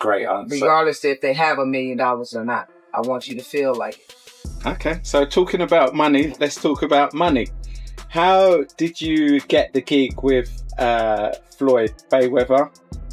Great answer. Regardless if they have $1 million or not. I want you to feel like it. Okay, so talking about money, let's talk about money. How did you get the gig with Floyd Mayweather?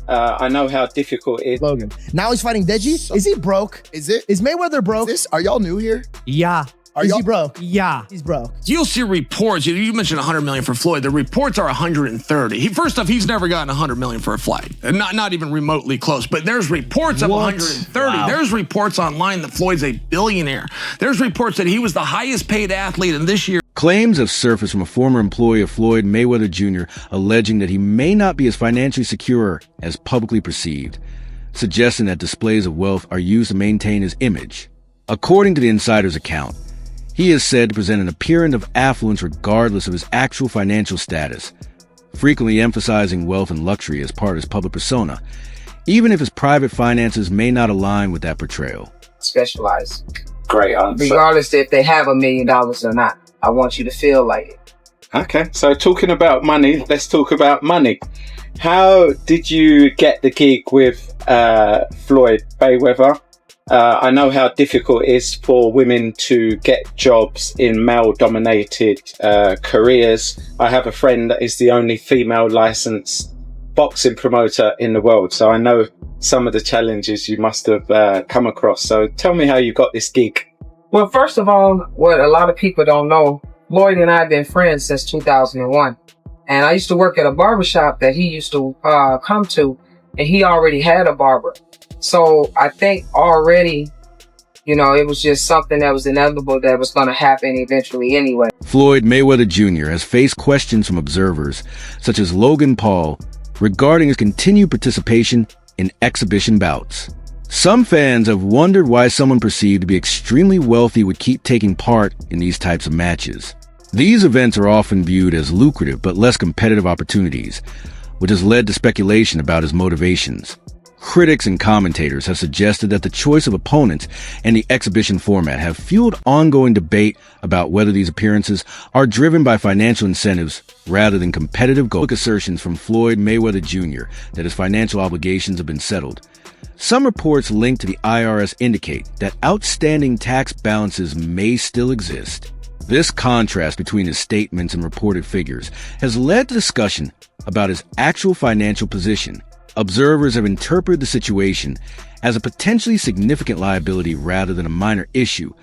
I know how difficult it is. Logan. Now he's fighting Deji. Is he broke? Is Mayweather broke? Are y'all new here? Yeah. Is he broke? Yeah. He's broke. You'll see reports. You mentioned 100 million for Floyd. The reports are 130. First off, he's never gotten 100 million for a fight. Not even remotely close. But there's reports of 130. Wow. There's reports online that Floyd's a billionaire. There's reports that he was the highest paid athlete in this year. Claims have surfaced from a former employee of Floyd Mayweather Jr. alleging that he may not be as financially secure as publicly perceived, suggesting that displays of wealth are used to maintain his image. According to the insider's account, he is said to present an appearance of affluence regardless of his actual financial status, frequently emphasizing wealth and luxury as part of his public persona, even if his private finances may not align with that portrayal. Specialized. Great answer. Regardless if they have $1 million or not. I want you to feel like it. Okay, so talking about money, let's talk about money. How did you get the gig with Floyd Mayweather? I know how difficult it is for women to get jobs in male-dominated careers. I have a friend that is the only female licensed boxing promoter in the world, so I know some of the challenges you must have come across. So tell me how you got this gig. Well, first of all, what a lot of people don't know, Floyd and I have been friends since 2001. And I used to work at a barbershop that he used to come to, and he already had a barber. So I think already, it was just something that was inevitable that was going to happen eventually anyway. Floyd Mayweather Jr. has faced questions from observers, such as Logan Paul, regarding his continued participation in exhibition bouts. Some fans have wondered why someone perceived to be extremely wealthy would keep taking part in these types of matches. These events are often viewed as lucrative but less competitive opportunities, which has led to speculation about his motivations. Critics and commentators have suggested that the choice of opponents and the exhibition format have fueled ongoing debate about whether these appearances are driven by financial incentives rather than competitive goals. Assertions from Floyd Mayweather Jr. that his financial obligations have been settled. Some reports linked to the IRS indicate that outstanding tax balances may still exist. This contrast between his statements and reported figures has led to discussion about his actual financial position. Observers have interpreted the situation as a potentially significant liability rather than a minor issue,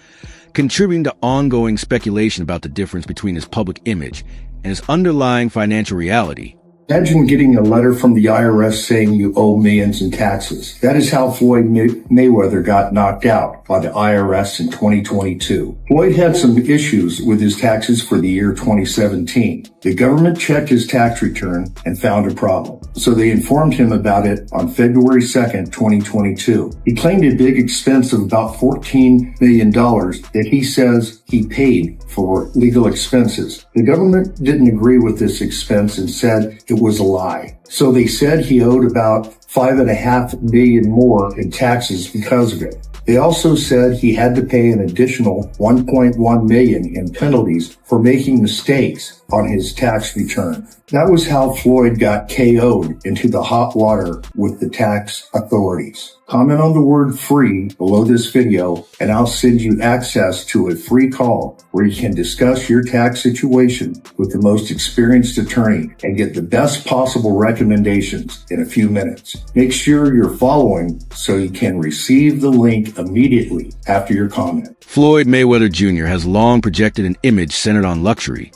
contributing to ongoing speculation about the difference between his public image and his underlying financial reality. Imagine getting a letter from the IRS saying you owe millions in taxes. That is how Floyd Mayweather got knocked out by the IRS in 2022. Floyd had some issues with his taxes for the year 2017. The government checked his tax return and found a problem. So they informed him about it on February 2nd, 2022. He claimed a big expense of about $14 million that he says he paid for legal expenses. The government didn't agree with this expense and said it was a lie. So they said he owed about $5.5 million more in taxes because of it. They also said he had to pay an additional $1.1 million in penalties for making mistakes on his tax return. That was how Floyd got KO'd into the hot water with the tax authorities. Comment on the word free below this video and I'll send you access to a free call where you can discuss your tax situation with the most experienced attorney and get the best possible recommendations in a few minutes. Make sure you're following so you can receive the link immediately after your comment. Floyd Mayweather Jr. has long projected an image centered on luxury,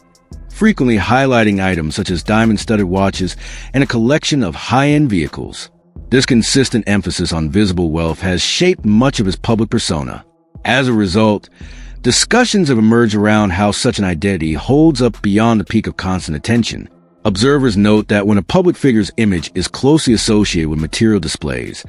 frequently highlighting items such as diamond-studded watches and a collection of high-end vehicles. This consistent emphasis on visible wealth has shaped much of his public persona. As a result, discussions have emerged around how such an identity holds up beyond the peak of constant attention. Observers note that when a public figure's image is closely associated with material displays,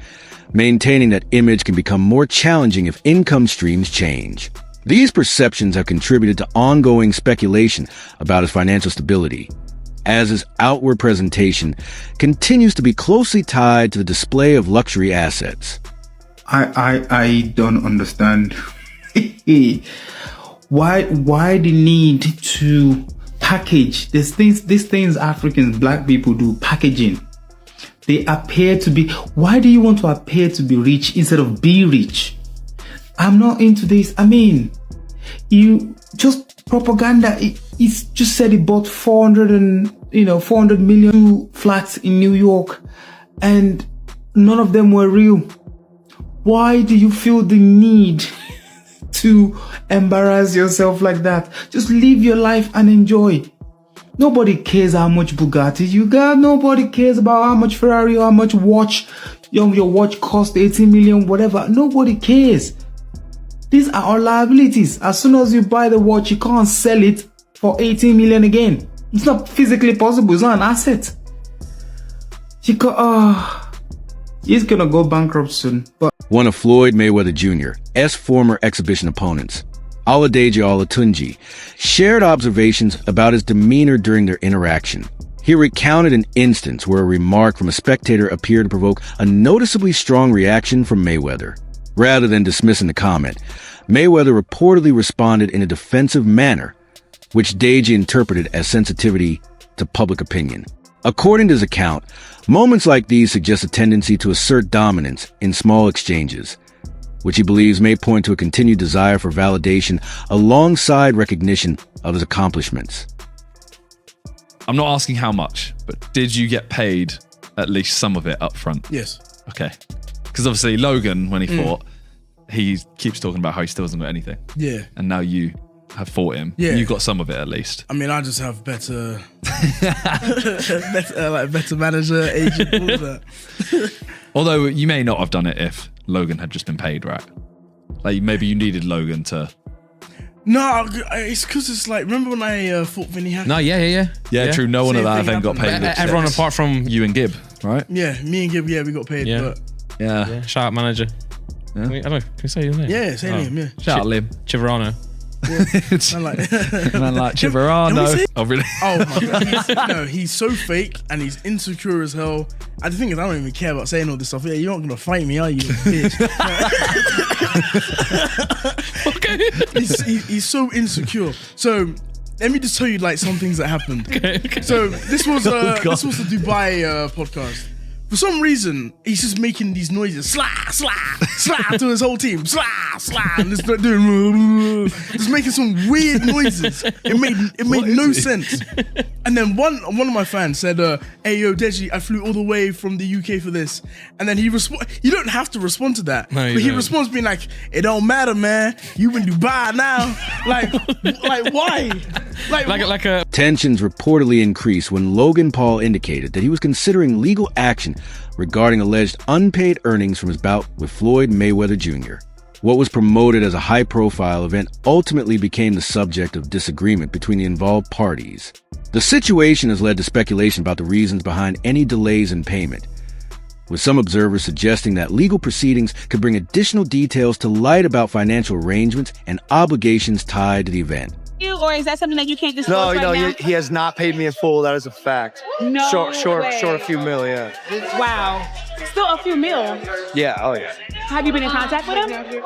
maintaining that image can become more challenging if income streams change. These perceptions have contributed to ongoing speculation about his financial stability, as his outward presentation continues to be closely tied to the display of luxury assets. I don't understand why the need to package these things Africans, black people do, packaging. They appear to be. Why do you want to appear to be rich instead of be rich? I'm not into this. I mean, you just propaganda. He's just said he bought 400 million flats in New York, and none of them were real. Why do you feel the need to embarrass yourself like that? Just live your life and enjoy. Nobody cares how much Bugatti you got. Nobody cares about how much Ferrari or how much watch your watch cost, 18 million, whatever. Nobody cares. These are all liabilities. As soon as you buy the watch, you can't sell it for 18 million again. It's not physically possible. It's not an asset. He's gonna go bankrupt soon. But one of Floyd Mayweather Jr.'s former exhibition opponents, Oladeji Olatunji, shared observations about his demeanor during their interaction. He recounted an instance where a remark from a spectator appeared to provoke a noticeably strong reaction from Mayweather. Rather than dismissing the comment, Mayweather reportedly responded in a defensive manner, which Deji interpreted as sensitivity to public opinion. According to his account, moments like these suggest a tendency to assert dominance in small exchanges, which he believes may point to a continued desire for validation alongside recognition of his accomplishments. I'm not asking how much, but did you get paid at least some of it up front? Yes. Okay. Because obviously Logan, when he fought, he keeps talking about how he still hasn't got anything. Yeah. And now you have fought him. Yeah. You got some of it at least. I mean, I just have better better manager, agent, all of that. Although you may not have done it if Logan had just been paid, right? Like maybe you needed Logan to... No, it's because it's like, remember when I fought Vinny Hackett? No, yeah, true. No one Same at that thing event got paid. happened. Everyone apart from you and Gib, right? Yeah, me and Gib, we got paid. Yeah. But Yeah. shout out manager. Yeah. I don't know. Can we say his name? yeah, say name, yeah. Shout out Lim. Chiverano. I'm like, Man like Can we Chiverano. say- Oh, really? oh my god, he's so fake and he's insecure as hell. And the thing is, I don't even care about saying all this stuff. Yeah, you're not gonna fight me, are you, bitch? Okay. He's so insecure. So let me just tell you like some things that happened. Okay. So this was the Dubai podcast. For some reason, he's just making these noises, slah, slah, slah, to his whole team, slah, slah, and just doing, just making some weird noises. It made no sense. And then one of my fans said, "Hey yo, Deji, I flew all the way from the UK for this." And then he you don't have to respond to that, No, you but he don't. responds being like, "It don't matter, man. You in Dubai now. Like why? Like a Tensions reportedly increased when Logan Paul indicated that he was considering legal action regarding alleged unpaid earnings from his bout with Floyd Mayweather Jr. What was promoted as a high-profile event ultimately became the subject of disagreement between the involved parties. The situation has led to speculation about the reasons behind any delays in payment, with some observers suggesting that legal proceedings could bring additional details to light about financial arrangements and obligations tied to the event. Or is that something that you can't disclose right now? He has not paid me in full. That is a fact. No Short way. a few mil, yeah. Wow. Still a few mil. Yeah, oh yeah. Have you been in contact with him?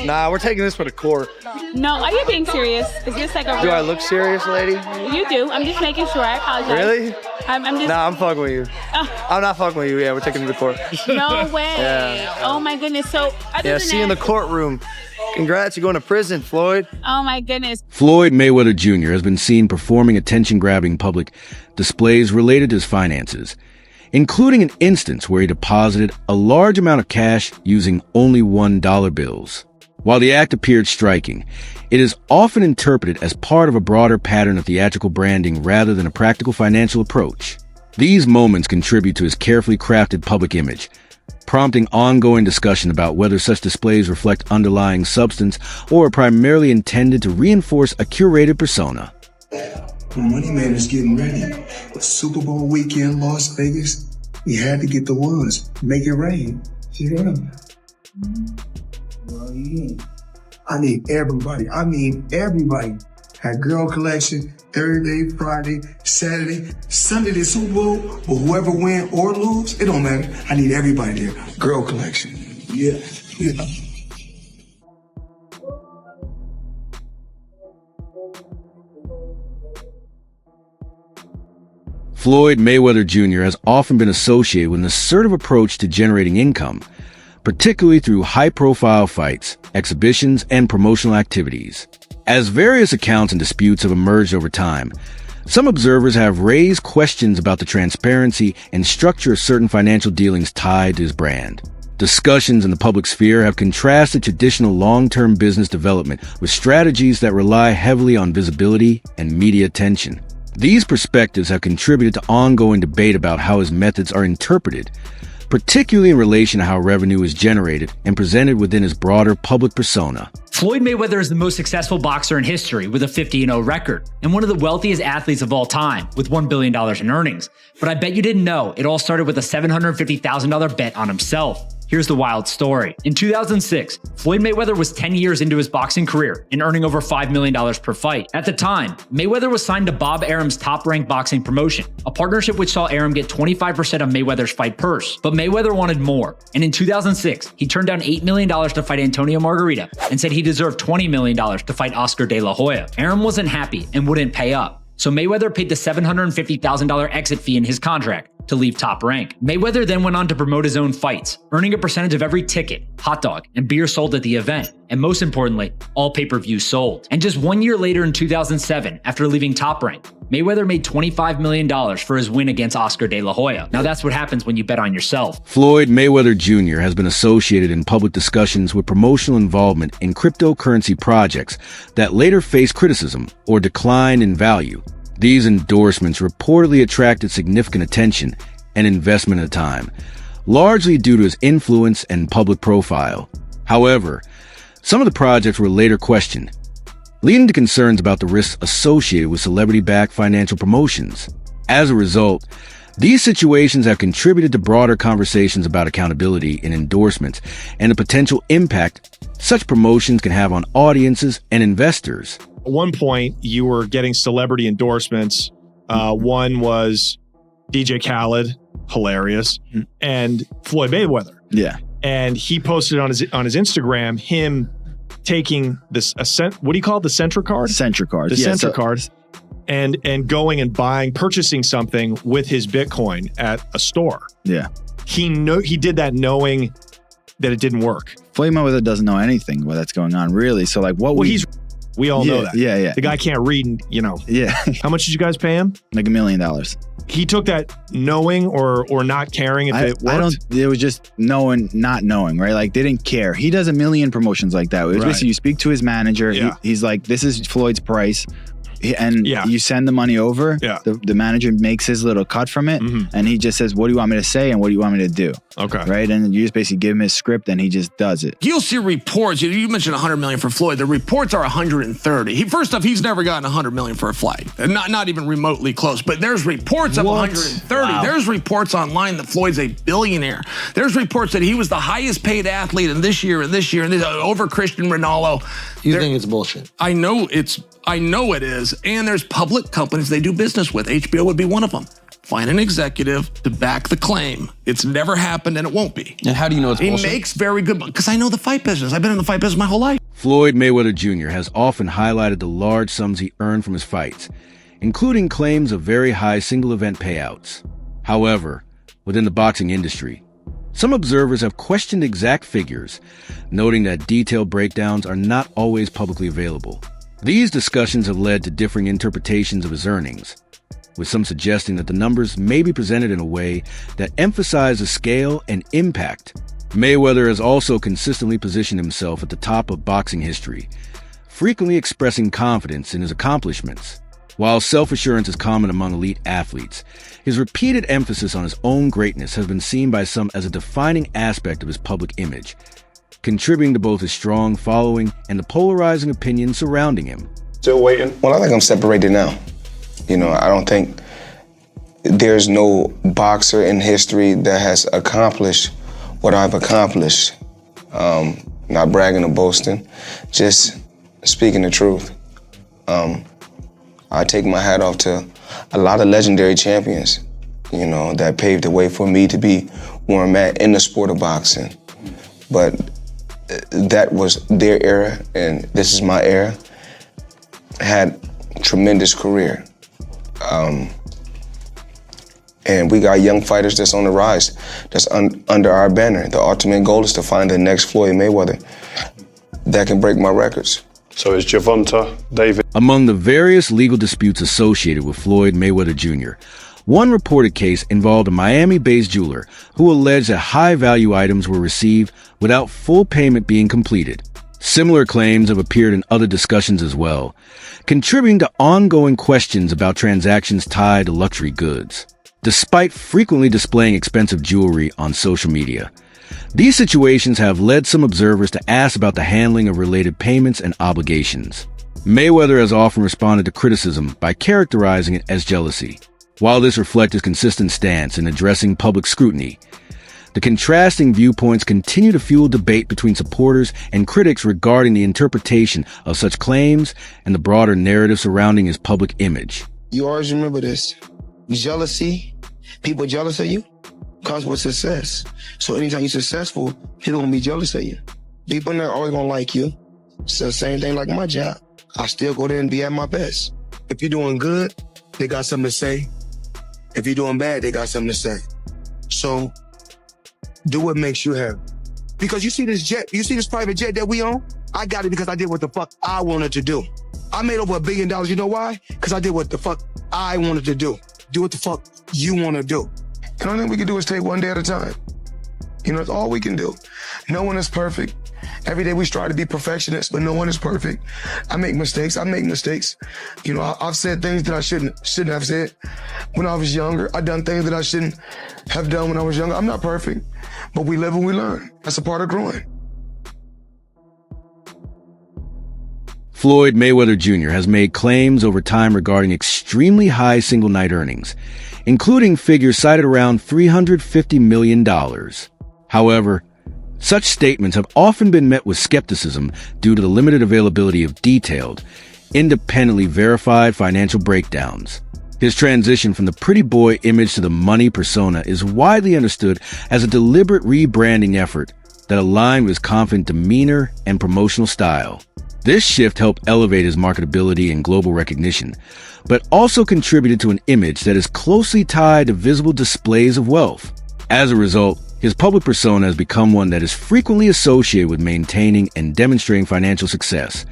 Nah, we're taking this for the court. No, are you being serious? Is this like a Do I look serious, lady? You do. I'm just making sure. I apologize. Really? I'm just... Nah, I'm fucking with you. I'm not fucking with you. Yeah, we're taking it to the court. No way. Yeah. Oh my goodness. So, other Yeah, than see you in the that- courtroom. Congrats, you're going to prison, Floyd. Oh my goodness. Floyd Mayweather Jr. has been seen performing attention-grabbing public displays related to his finances, including an instance where he deposited a large amount of cash using only $1 bills. While the act appeared striking, it is often interpreted as part of a broader pattern of theatrical branding rather than a practical financial approach. These moments contribute to his carefully crafted public image, prompting ongoing discussion about whether such displays reflect underlying substance or are primarily intended to reinforce a curated persona. Money Man is getting ready. Super Bowl weekend, Las Vegas. We had to get the ones. Make it rain. Yeah. I need everybody. Had girl collection Thursday, Friday, Saturday, Sunday the Super Bowl. But whoever win or lose, it don't matter. I need everybody there. Girl collection. Yeah. Floyd Mayweather Jr. has often been associated with an assertive approach to generating income, particularly through high-profile fights, exhibitions, and promotional activities. As various accounts and disputes have emerged over time, some observers have raised questions about the transparency and structure of certain financial dealings tied to his brand. Discussions in the public sphere have contrasted traditional long-term business development with strategies that rely heavily on visibility and media attention. These perspectives have contributed to ongoing debate about how his methods are interpreted, particularly in relation to how revenue is generated and presented within his broader public persona. Floyd Mayweather is the most successful boxer in history with a 50-0 record and one of the wealthiest athletes of all time with $1 billion in earnings. But I bet you didn't know it all started with a $750,000 bet on himself. Here's the wild story. In 2006, Floyd Mayweather was 10 years into his boxing career and earning over $5 million per fight. At the time, Mayweather was signed to Bob Arum's top-ranked boxing promotion, a partnership which saw Arum get 25% of Mayweather's fight purse. But Mayweather wanted more, and in 2006, he turned down $8 million to fight Antonio Margarita and said he deserved $20 million to fight Oscar De La Hoya. Arum wasn't happy and wouldn't pay up, so Mayweather paid the $750,000 exit fee in his contract to leave Top Rank. Mayweather then went on to promote his own fights, earning a percentage of every ticket, hot dog, and beer sold at the event, and most importantly, all pay-per-views sold. And just 1 year later in 2007, after leaving Top Rank, Mayweather made $25 million for his win against Oscar De La Hoya. Now that's what happens when you bet on yourself. Floyd Mayweather Jr. has been associated in public discussions with promotional involvement in cryptocurrency projects that later faced criticism or declined in value. These endorsements reportedly attracted significant attention and investment at the time, largely due to his influence and public profile. However, some of the projects were later questioned, leading to concerns about the risks associated with celebrity-backed financial promotions. As a result, these situations have contributed to broader conversations about accountability in endorsements and the potential impact such promotions can have on audiences and investors. At one point, you were getting celebrity endorsements. One was DJ Khaled, hilarious, and Floyd Mayweather. Yeah. And he posted on his Instagram him taking this what do you call it? The Centra card? Centra card. The Centra card. And going and purchasing something with his Bitcoin at a store. Yeah. He did that knowing that it didn't work. Floyd Mayweather doesn't know anything about that's going on, really. So like we all know that. Yeah. The guy can't read, Yeah. How much did you guys pay him? Like $1 million. He took that knowing or not caring if it worked? It was just knowing, not knowing, right? Like they didn't care. He does a million promotions like that. It was basically you speak to his manager. Yeah. He's like, this is Floyd's price. And you send the money over. Yeah. The manager makes his little cut from it. Mm-hmm. And he just says, what do you want me to say? And what do you want me to do? Okay. Right. And you just basically give him his script and he just does it. You'll see reports. You mentioned 100 million for Floyd. The reports are 130. First off, he's never gotten 100 million for a fight. Not even remotely close. But there's reports of 130. Wow. There's reports online that Floyd's a billionaire. There's reports that he was the highest paid athlete in this year and over Cristiano Ronaldo. You think it's bullshit? I know it is. And there's public companies they do business with. HBO would be one of them. Find an executive to back the claim. It's never happened and it won't be. And how do you know it's bullshit? He makes very good money because I know the fight business. I've been in the fight business my whole life. Floyd Mayweather Jr. has often highlighted the large sums he earned from his fights, including claims of very high single-event payouts. However, within the boxing industry, some observers have questioned exact figures, noting that detailed breakdowns are not always publicly available. These discussions have led to differing interpretations of his earnings, with some suggesting that the numbers may be presented in a way that emphasize the scale and impact. Mayweather has also consistently positioned himself at the top of boxing history, frequently expressing confidence in his accomplishments. While self-assurance is common among elite athletes, his repeated emphasis on his own greatness has been seen by some as a defining aspect of his public image, contributing to both his strong following and the polarizing opinions surrounding him. Still waiting? Well, I think I'm separated now. I don't think there's no boxer in history that has accomplished what I've accomplished. Not bragging or boasting, just speaking the truth. I take my hat off to a lot of legendary champions, that paved the way for me to be where I'm at in the sport of boxing. But that was their era, and this is my era. Had a tremendous career. And we got young fighters that's on the rise, that's under our banner. The ultimate goal is to find the next Floyd Mayweather that can break my records. So is Gervonta Davis. Among the various legal disputes associated with Floyd Mayweather Jr., one reported case involved a Miami-based jeweler who alleged that high-value items were received without full payment being completed. Similar claims have appeared in other discussions as well, contributing to ongoing questions about transactions tied to luxury goods. Despite frequently displaying expensive jewelry on social media, these situations have led some observers to ask about the handling of related payments and obligations. Mayweather has often responded to criticism by characterizing it as jealousy. While this reflects his consistent stance in addressing public scrutiny, the contrasting viewpoints continue to fuel debate between supporters and critics regarding the interpretation of such claims and the broader narrative surrounding his public image. You always remember this. Jealousy, people jealous of you, comes with success. So anytime you're successful, people gonna be jealous of you. People not always gonna like you. It's the same thing like my job. I still go there and be at my best. If you're doing good, they got something to say. If you're doing bad, they got something to say. So do what makes you happy. Because you see this jet, you see this private jet that we own? I got it because I did what the fuck I wanted to do. I made over $1 billion. You know why? Because I did what the fuck I wanted to do. Do what the fuck you want to do. The only thing we can do is take one day at a time. You know, that's all we can do. No one is perfect. Every day we strive to be perfectionists, but no one is perfect. I make mistakes. You know, I've said things that I shouldn't have said when I was younger. I've done things that I shouldn't have done when I was younger. I'm not perfect, but we live and we learn. That's a part of growing. Floyd Mayweather Jr. has made claims over time regarding extremely high single-night earnings, including figures cited around $350 million. However, such statements have often been met with skepticism due to the limited availability of detailed, independently verified financial breakdowns. His transition from the pretty boy image to the money persona is widely understood as a deliberate rebranding effort that aligned with his confident demeanor and promotional style. This shift helped elevate his marketability and global recognition, but also contributed to an image that is closely tied to visible displays of wealth. As a result, his public persona has become one that is frequently associated with maintaining and demonstrating financial success,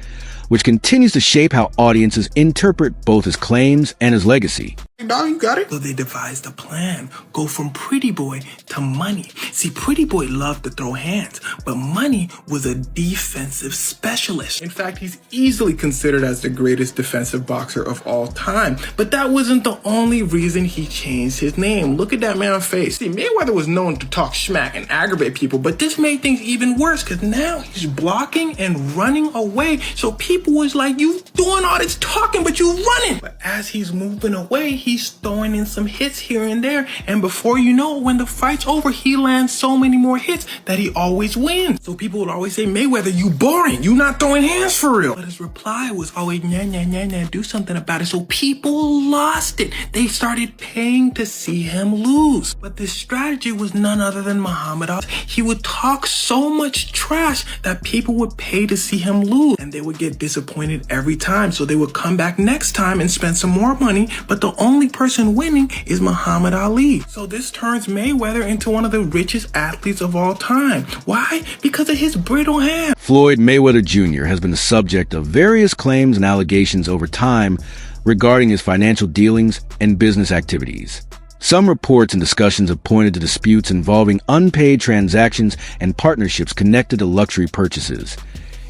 which continues to shape how audiences interpret both his claims and his legacy. No, you got it. So they devised a plan. Go from pretty boy to money. See, pretty boy loved to throw hands, but money was a defensive specialist. In fact, he's easily considered as the greatest defensive boxer of all time. But that wasn't the only reason he changed his name. Look at that man's face. See, Mayweather was known to talk smack and aggravate people, but this made things even worse because now he's blocking and running away. So people was like, you doing all this talking, but you running. But as he's moving away, he's throwing in some hits here and there. And before you know, when the fight's over, he lands so many more hits that he always wins. So people would always say, Mayweather, you boring. You not throwing hands for real. But his reply was always, nah, do something about it. So people lost it. They started paying to see him lose. But this strategy was none other than Muhammad Ali. He would talk so much trash that people would pay to see him lose. And they would get disappointed every time. So they would come back next time and spend some more money. But the only person winning is Muhammad Ali. So this turns Mayweather into one of the richest athletes of all time. Why? Because of his brittle hand. Floyd Mayweather Jr. has been the subject of various claims and allegations over time regarding his financial dealings and business activities. Some reports and discussions have pointed to disputes involving unpaid transactions and partnerships connected to luxury purchases,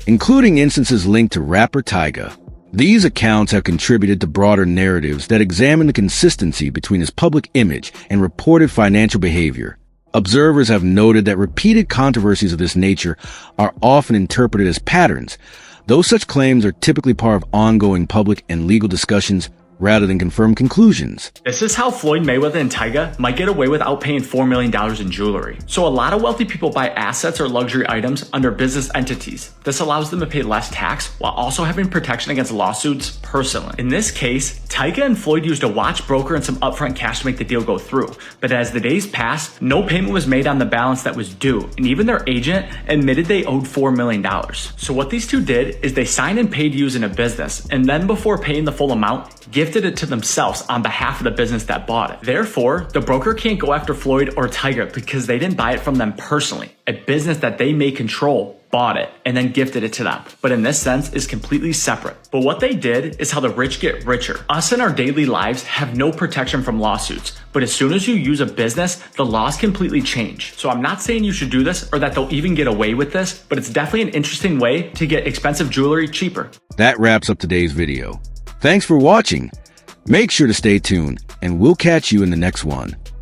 including instances linked to rapper Tyga. These accounts have contributed to broader narratives that examine the consistency between his public image and reported financial behavior. Observers have noted that repeated controversies of this nature are often interpreted as patterns, though such claims are typically part of ongoing public and legal discussions rather than confirmed conclusions. This is how Floyd Mayweather and Tyga might get away without paying $4 million in jewelry. So a lot of wealthy people buy assets or luxury items under business entities. This allows them to pay less tax while also having protection against lawsuits personally. In this case, Tyga and Floyd used a watch broker and some upfront cash to make the deal go through. But as the days passed, no payment was made on the balance that was due, and even their agent admitted they owed $4 million. So what these two did is they signed and paid to use in a business, and then before paying the full amount, give gifted it to themselves on behalf of the business that bought it. Therefore, the broker can't go after Floyd or Tiger because they didn't buy it from them personally. A business that they may control bought it and then gifted it to them, but in this sense is completely separate. But what they did is how the rich get richer. Us in our daily lives have no protection from lawsuits, but as soon as you use a business, the laws completely change. So I'm not saying you should do this or that they'll even get away with this, but it's definitely an interesting way to get expensive jewelry cheaper. That wraps up today's video. Thanks for watching. Make sure to stay tuned, and we'll catch you in the next one.